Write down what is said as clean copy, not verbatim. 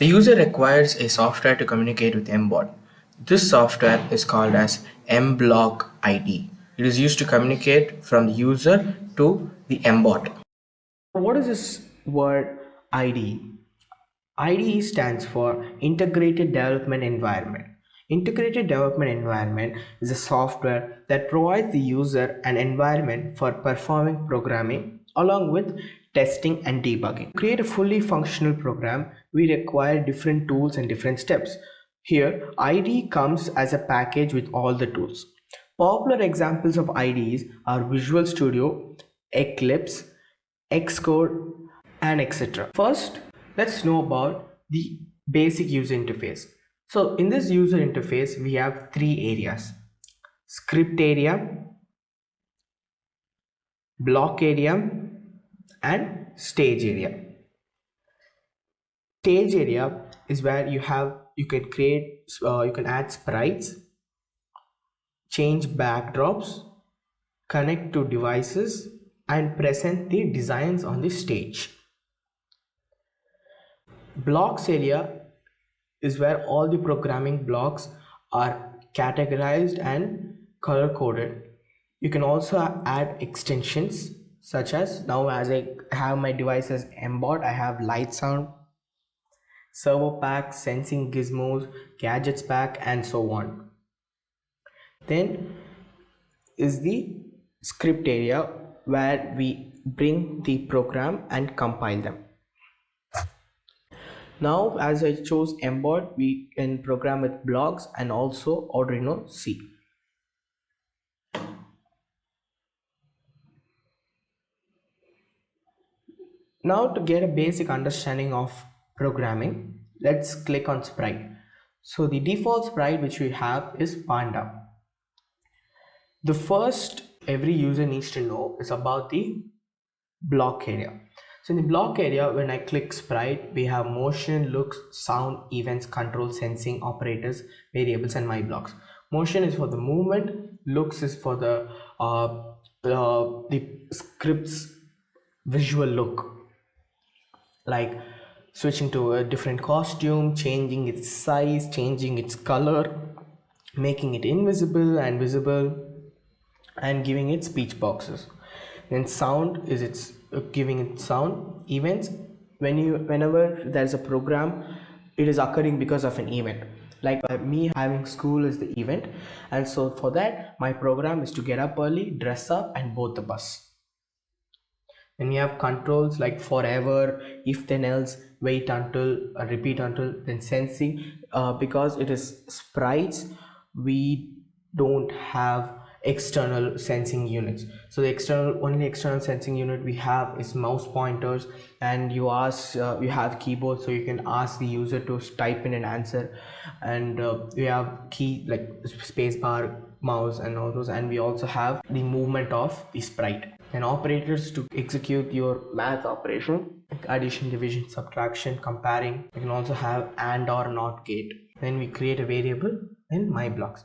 The user requires a software to communicate with mBot. This software is called as mBlock ID. It is used to communicate from the user to the mBot. What is this word IDE? IDE stands for Integrated Development Environment. Integrated Development Environment is a software that provides the user an environment for performing programming along with testing and debugging. To create a fully functional program, we require different tools and different steps. Here, IDE comes as a package with all the tools. Popular examples of IDEs are Visual Studio, Eclipse, Xcode, and etc. First, let's know about the basic user interface. So in this user interface, we have three areas: script area, block area, and stage area. Stage area is where you can add sprites, change backdrops, connect to devices, and present the designs on the stage. Blocks area is where all the programming blocks are categorized and color coded. You can also add extensions, such as now as I have my device as mBot, I have light sound, servo pack, sensing gizmos, gadgets pack, and so on. Then is the script area where we bring the program and compile them. Now as I chose mBot, we can program with blocks and also Arduino C. Now to get a basic understanding of programming, let's click on sprite. So the default sprite which we have is Panda. The first every user needs to know is about the block area. So in the block area, when I click sprite, we have motion, looks, sound, events, control, sensing, operators, variables, and my blocks. Motion is for the movement, looks is for the script's visual look, like switching to a different costume, changing its size, changing its color, making it invisible and visible, and giving it speech boxes. Then sound is its giving it sound. Events, whenever there's a program, it is occurring because of an event. Like me having school is the event, and so for that my program is to get up early, dress up, and board the bus. Then we have controls like forever, if then else, wait until, repeat until. Then sensing, because it is sprites, we don't have external sensing units. So the only external sensing unit we have is mouse pointers, and you have keyboard, so you can ask the user to type in an answer, and we have key like spacebar, mouse, and all those, and we also have the movement of the sprite. And operators to execute your math operation like addition, division, subtraction, comparing. You can also have and or not gate. Then we create a variable in my blocks.